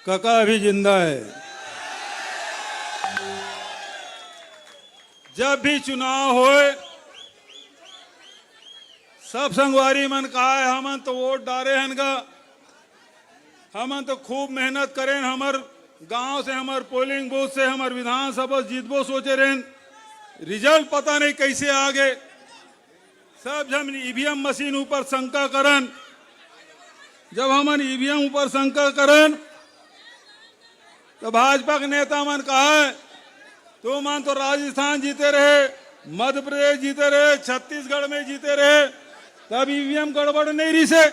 काका अभी जिंदा है। जब भी चुनाव होए सब संगवारी मन कहा है हमन तो वोट डारे हन गा, हमन तो खूब मेहनत करें, हमर गांव से हमर पोलिंग बूथ से हमर विधानसभा जीतबो सोचे रहें, रिजल्ट पता नहीं कैसे आ गए। सब जब ईवीएम मशीन ऊपर शंका करन, जब हमन ईवीएम ऊपर शंका करन तो भाजपा के नेता मन कहा है तो मन तो राजस्थान जीते रहे, मध्य प्रदेश जीते रहे, छत्तीसगढ़ में जीते रहे, तब ईवीएम गड़बड़ नहीं रही से।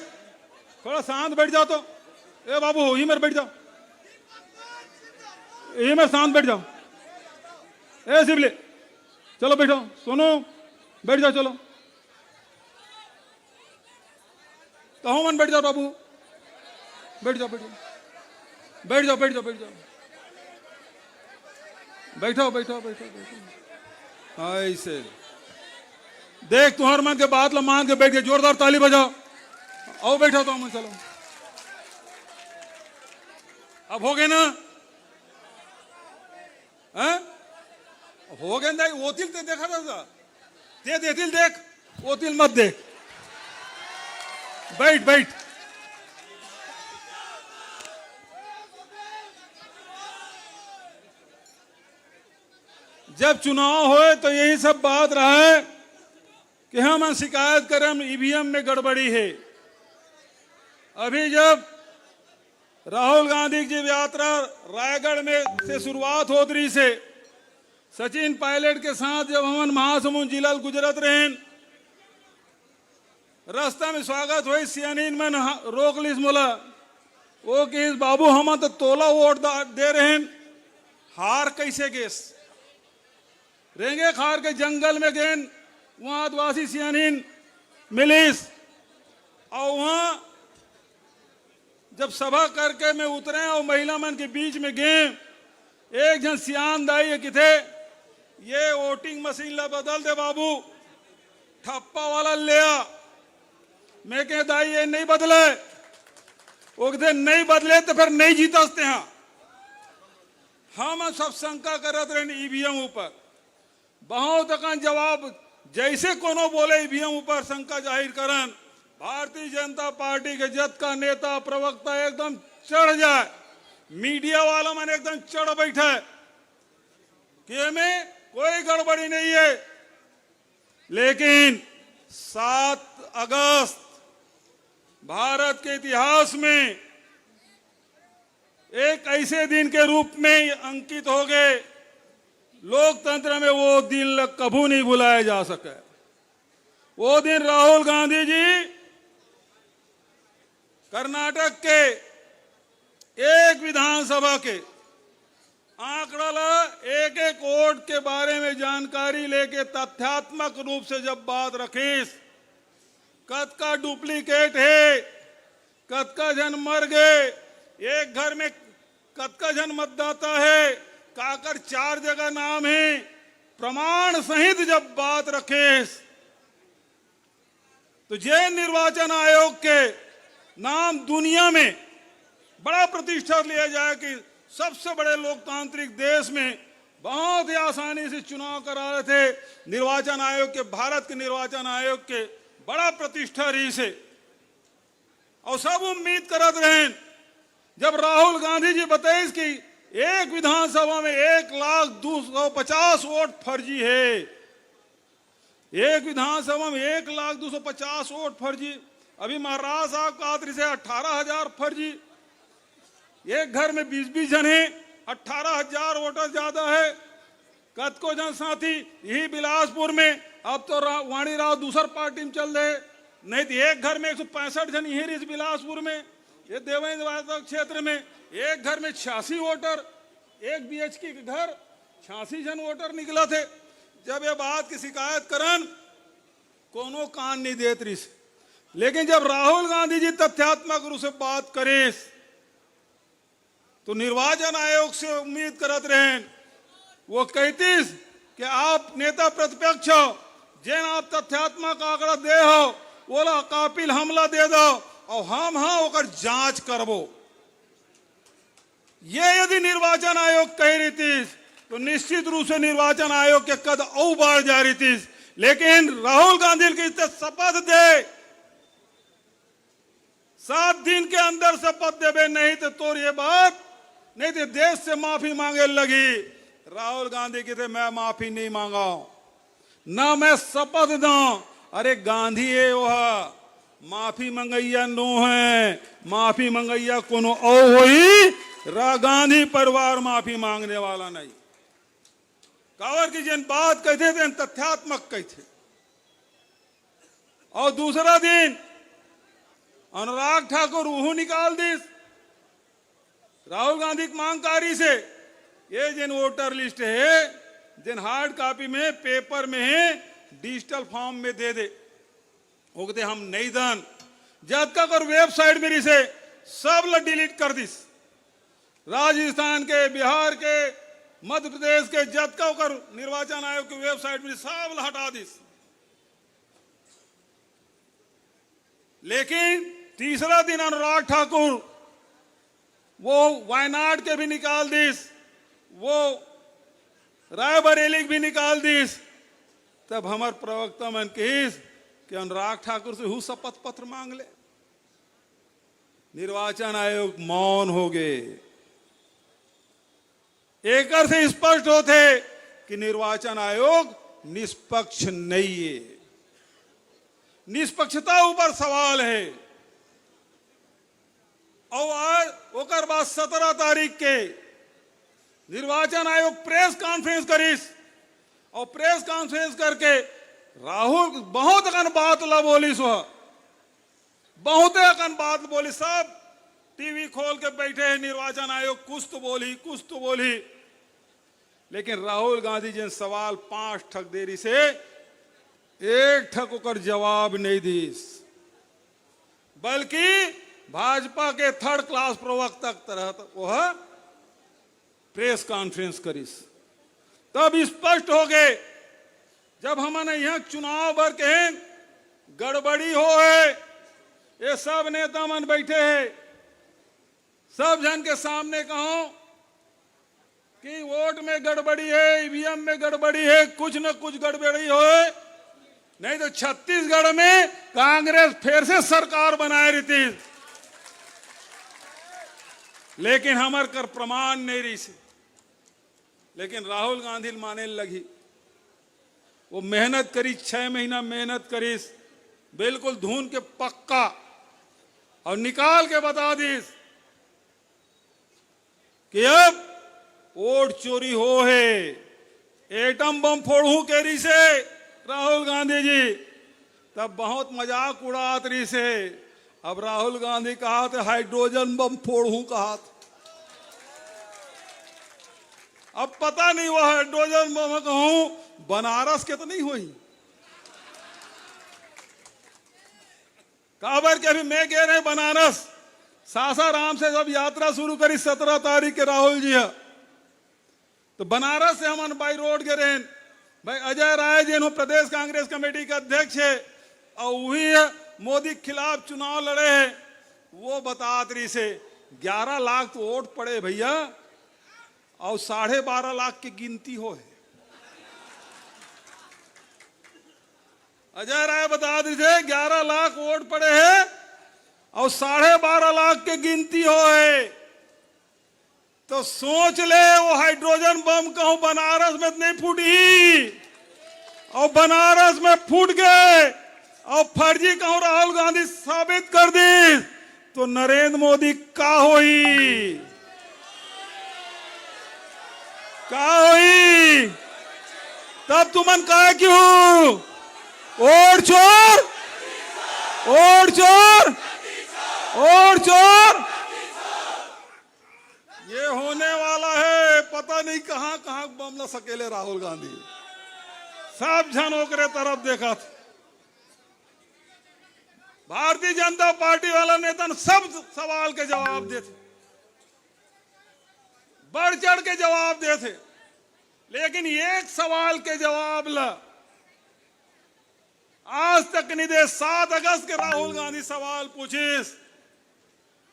थोड़ा शांत बैठ जाओ तो, ए बाबू यही में बैठ जाओ, यही में शांत बैठ जाओ। ए शिवले चलो बैठो, सुनो बैठ जाओ, चलो कहो मन बैठ जाओ बाबू, बैठ जाओ बैठ जाओ बैठ जाओ बैठ जाओ बैठ जाओ बैठो बैठो बैठो बैठो। ऐसे देख तुम्हारे मन के बात लो मान के बैठ के जोरदार ताली बजाओ। आओ बैठो तो हम चलो, अब हो गए ना? हो गए ना? ओतिल ते देखा था, ते देतिल देख, ओतिल मत देख। बैठ बैठ। जब चुनाव होए तो यही सब बात रहा है कि हम शिकायत करें हम ईवीएम में गड़बड़ी है। अभी जब राहुल गांधी की यात्रा रायगढ़ में से शुरुआत हो रही से सचिन पायलट के साथ जब हम महासमुंद जिला गुजरत रहे, रास्ता में स्वागत हुई, सियानीन में रोक लिस मोला वो कि बाबू हम तो तोला वोट दे रहे हैं, हार कैसे गेस रेंगे खार के जंगल में गए, वहां आदिवासी सियानीन मिलिस और वहां जब सभा करके मैं उतरे और महिला मन के बीच में गए, एक जन सियान दाई कि थे ये वोटिंग मशीन ला बदल दे बाबू, ठप्पा वाला ले आ। मैं कह दाई ये नहीं बदले, वो कहते नहीं बदले तो फिर नहीं जीतते हैं। हम सब शंका करते रहे ईवीएम ऊपर, बहुत अकान जवाब जैसे कोनो बोले ईवीएम ऊपर शंका जाहिर करन, भारतीय जनता पार्टी के जत का नेता प्रवक्ता एकदम चढ़ जाए, मीडिया वालों में एकदम चढ़ बैठा है कि हमें कोई गड़बड़ी नहीं है। लेकिन 7 अगस्त भारत के इतिहास में एक ऐसे दिन के रूप में अंकित हो गए, लोकतंत्र में वो दिन कभी नहीं भुलाया जा सके। वो दिन राहुल गांधी जी कर्नाटक के एक विधानसभा के आंकड़ा एक एक वोट के बारे में जानकारी लेके तथ्यात्मक रूप से जब बात रखीस, कद का डुप्लीकेट है, कद का जन मर गए, एक घर में कद का जन मतदाता है, काकर 4 जगह नाम है, प्रमाण सहित जब बात रखेस तो जैन निर्वाचन आयोग के नाम दुनिया में बड़ा प्रतिष्ठा लिया जाए कि सबसे बड़े लोकतांत्रिक देश में बहुत ही आसानी से चुनाव करा रहे थे निर्वाचन आयोग के, भारत के निर्वाचन आयोग के बड़ा प्रतिष्ठा रही से। और सब उम्मीद करत रहे जब राहुल गांधी जी बताइस कि एक विधानसभा में 1,250 वोट फर्जी है, एक विधानसभा में 1,250 वोट फर्जी। अभी महाराज साहब का से 18,000 फर्जी, एक घर में 20-20 जन है, 18,000 वोटर ज्यादा है। कद को जन साथी यही बिलासपुर में अब तो वाणी राव दूसर पार्टी में चल रहे, नहीं तो एक घर में 165 जन यही इस बिलासपुर में, ये देवेंद्र क्षेत्र में एक घर में 86 वोटर, एक बीएचके के घर 86 जन वोटर निकला थे। जब ये बात की शिकायत करन कोनो कान नहीं देत रही, लेकिन जब राहुल गांधी जी तथ्यात्मक रूप से बात करे तो निर्वाचन आयोग से उम्मीद करत रहे, वो कहतीस कि आप नेता प्रतिपक्ष हो, जिन आप तथ्यात्मक आंकड़ा दे हो वो कापिल हमला दे दो और हम हाँ ओकर जांच करबो। ये यदि निर्वाचन आयोग कह रही थी तो निश्चित रूप से निर्वाचन आयोग के कद और बढ़ जा रही थी। लेकिन राहुल गांधी की शपथ दे, 7 दिन के अंदर शपथ देवे, नहीं तो तोर ये बात, नहीं तो देश से माफी मांगे लगी। राहुल गांधी की थे मैं माफी नहीं मांगा ना मैं शपथ दूं। अरे गांधी है वह माफी मंगैया नो है, माफी मंगैया कोनो ओ हुई, गांधी परिवार माफी मांगने वाला नहीं। कावर की जिन बात कहते थे तथ्यात्मक कहते। और दूसरा दिन अनुराग ठाकुर वह निकाल दी राहुल गांधी की मांगकारी से। ये जिन वोटर लिस्ट है, जिन हार्ड कॉपी में पेपर में है, डिजिटल फॉर्म में दे दे, होते हम नहीं दान जब तक और वेबसाइट मेरी से सब ल डिलीट कर दिस। राजस्थान के, बिहार के, मध्य प्रदेश के जब का कर निर्वाचन आयोग की वेबसाइट में सब ल हटा दिस। लेकिन तीसरा दिन अनुराग ठाकुर वो वायनाड के भी निकाल दिस, वो रायबरेली भी निकाल दिस। तब हमार प्रवक्ता मन कहिस कि अनुराग ठाकुर से हु शपथ पत्र मांग ले। निर्वाचन आयोग मौन हो गए। एक से स्पष्ट होते कि निर्वाचन आयोग निष्पक्ष नहीं है, निष्पक्षता ऊपर सवाल है। और आज ओकर बाद 17 तारीख के निर्वाचन आयोग प्रेस कॉन्फ्रेंस करीस और प्रेस कॉन्फ्रेंस करके राहुल बहुत अकन बात ला बोली सो, बहुत अकन बात बोली। सब टीवी खोल के बैठे हैं, निर्वाचन आयोग कुछ तो बोली, कुछ तो बोली। लेकिन राहुल गांधी जिन सवाल 5 ठक देरी से 1 ठक ओकर जवाब नहीं दीस, बल्कि भाजपा के 3rd क्लास प्रवक्ता तरह वह प्रेस कॉन्फ्रेंस करीस। तब स्पष्ट हो गए जब हमने यहाँ चुनाव भर के गड़बड़ी हो है, ये सब नेता मन बैठे हैं, सब जन के सामने कहो कि वोट में गड़बड़ी है, ईवीएम में गड़बड़ी है, कुछ न कुछ गड़बड़ी हो, नहीं तो छत्तीसगढ़ में कांग्रेस फिर से सरकार बनाए रही थी। लेकिन हमार कर प्रमाण नहीं रही से। लेकिन राहुल गांधी माने लगी, वो मेहनत करी, 6 महीना मेहनत करी, बिल्कुल धुन के पक्का, और निकाल के बता दी कि अब वोट चोरी हो है, एटम बम फोड़ू के रही से राहुल गांधी जी। तब बहुत मजाक उड़ात रही से। अब राहुल गांधी कहा तो हाइड्रोजन बम फोड़ू कहा। अब पता नहीं वो हाइड्रोजन बम कहूं बनारस के तो नहीं हुई। काबर के अभी मैं कह रहे बनारस सासाराम से जब यात्रा शुरू करी 17 तारीख के राहुल जी है, तो बनारस से हम बाई रोड के रहे भाई अजय राय जी प्रदेश कांग्रेस कमेटी के अध्यक्ष है और वही मोदी के खिलाफ चुनाव लड़े हैं। वो बतात रही से 11 लाख तो वोट पड़े भैया और 12.5 लाख की गिनती हो है। अजय राय बता दी थे 11 लाख वोट पड़े हैं और 12.5 लाख की गिनती हो है। तो सोच ले वो हाइड्रोजन बम कहूं बनारस में नहीं फूटी और बनारस में फूट गए और फर्जी कहूं राहुल गांधी साबित कर दी तो नरेंद्र मोदी का होई, का होई। तब तुमन कहा क्यों वोट चोर, वोट चोर, वोट चोर। ये होने वाला है, पता नहीं कहां कहां बम ला सकेले राहुल गांधी। सब जन ओकरे तरफ देखा था। भारतीय जनता पार्टी वाला नेता सब सवाल के जवाब देते, बढ़ चढ़ के जवाब देते, लेकिन एक सवाल के जवाब ला आज तक नहीं दे। 7 अगस्त के राहुल गांधी सवाल पूछिस,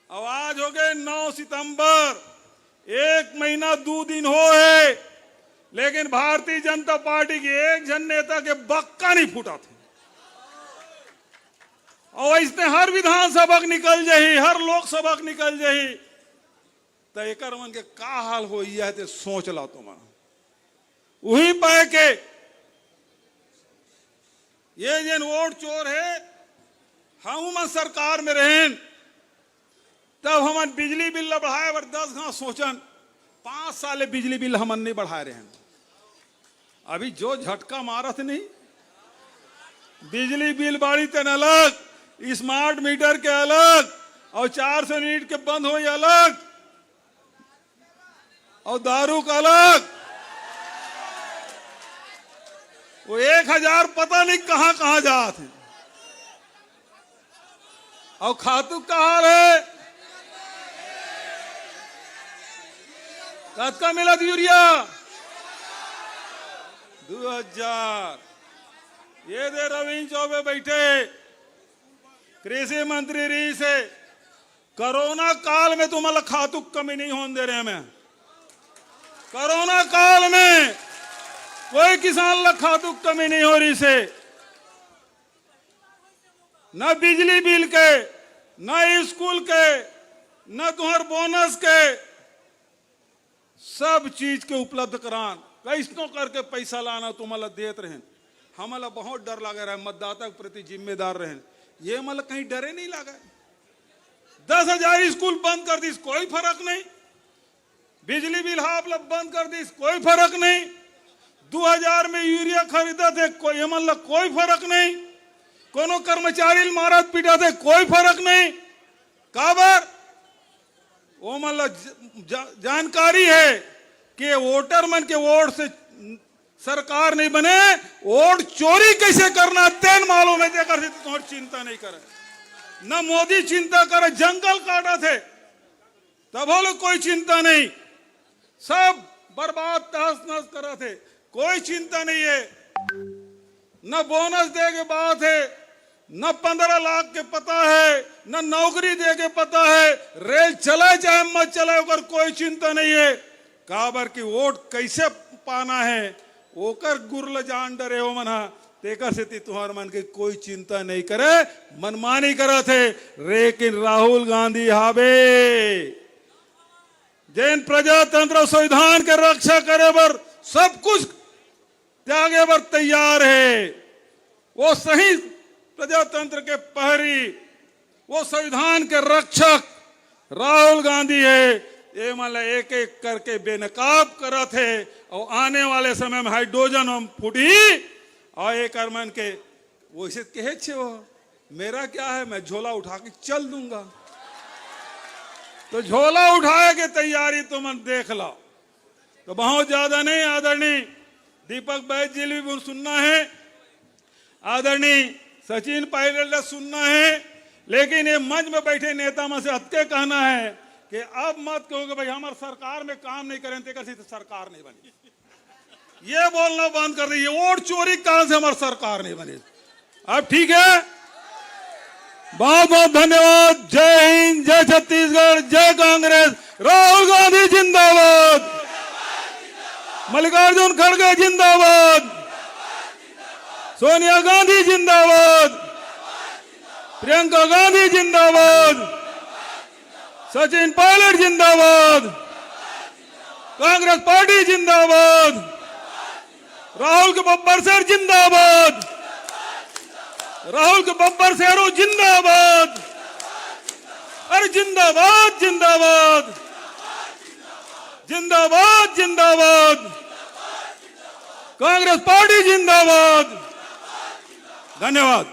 अब आज हो गए 9 सितंबर, महीना 2 दिन हो है, लेकिन भारतीय जनता पार्टी के एक जन नेता के बक्का नहीं फूटा था। और इसने हर विधानसभा निकल जाही, हर लोकसभा निकल जाही, तो एक मन के का हाल हो ते सोच ला तुम। वही पाए के ये जन वोट चोर है, हम सरकार में रहें तब हम बिजली बिल बढ़ाए बर 10 घा सोचन, 5 साल बिजली बिल हम नहीं बढ़ाए रहे हैं। अभी जो झटका मारत नहीं, बिजली बिल बाड़ी तन अलग, स्मार्ट मीटर के अलग, और 400 यूनिट के बंद हो अलग, और दारू का अलग, वो 1000 पता नहीं कहां कहां जाते हैं। और खातू का हाल है, कब मिला यूरिया 2000। ये दे रविंद्र चौबे बैठे कृषि मंत्री रही से, कोरोना काल में तुम्हारा खातू कमी नहीं होने दे रहे मैं। कोरोना काल में कोई किसान ला खातू कमी नहीं हो रही से, न बिजली बिल के, न स्कूल के, न तुम्हार बोनस के, सब चीज के उपलब्ध करान कैसनो करके पैसा लाना तुम्हारा देते रहे। हमारा बहुत डर लगा रहा है, मतदाता के प्रति जिम्मेदार रहे, ये मतलब कहीं डरे नहीं लगा। 10,000 स्कूल बंद कर दी, कोई फर्क नहीं। बिजली बिल हाफ बंद कर दी, कोई फर्क नहीं। 2000 में यूरिया खरीदा थे, कोई मतलब कोई फर्क नहीं। कोनो कर्मचारी मारत पीटा थे, कोई फर्क नहीं। काबर वो मतलब जानकारी है कि वोटर मन के वोट से सरकार नहीं बने, वोट चोरी कैसे करना तेन मालूम है। देखकर से तुम्हारी चिंता नहीं करे, न मोदी चिंता करे, जंगल काटा थे तब वो लोग कोई चिंता नहीं, सब बर्बाद तहस नहस करा थे, कोई चिंता नहीं है। न बोनस दे के बात है, न 15 लाख के पता है, न नौकरी दे के पता है। रेल चले चाहे मत चले, ओकर कोई चिंता नहीं है। काबर की वोट कैसे पाना है ओकर गुरल जान डरे हो मना, तेकर से तुम्हार मन के कोई चिंता नहीं करे, मनमानी करा थे। लेकिन राहुल गांधी हावे जैन प्रजातंत्र संविधान के रक्षा करे बर सब कुछ त्यागे बर तैयार है। वो सही प्रजातंत्र के पहरी, वो संविधान के रक्षक राहुल गांधी है। ये मतलब एक एक करके बेनकाब करत है, और आने वाले समय में हाइड्रोजन हम फूटी और एक अरमान के वैसे कहे छे वो मेरा क्या है, मैं झोला उठा के चल दूंगा। तो झोला उठाए के तैयारी तुम देख लो। तो बहुत ज्यादा नहीं, आदरणीय दीपक बैद जी भी सुनना है, आदरणीय सचिन पायलट ने सुनना है, लेकिन ये मंच में बैठे नेता में से हत्के कहना है कि अब मत कहो कि भाई हमारे सरकार में काम नहीं करें तो सरकार नहीं बनी। ये बोलना बंद कर दीजिए, वोट चोरी कहां से हमारी सरकार नहीं बनी। अब ठीक है, बहुत बहुत धन्यवाद। जय हिंद, जय छत्तीसगढ़, जय कांग्रेस। राहुल गांधी जिंदाबाद, मल्लिकार्जुन खड़गे जिंदाबाद, सोनिया गांधी जिंदाबाद, प्रियंका गांधी जिंदाबाद, सचिन पायलट जिंदाबाद, कांग्रेस पार्टी जिंदाबाद, राहुल के बब्बर शेर जिंदाबाद, राहुल के बब्बर शेरों जिंदाबाद। अरे जिंदाबाद जिंदाबाद जिंदाबाद जिंदाबाद, कांग्रेस पार्टी जिंदाबाद। धन्यवाद।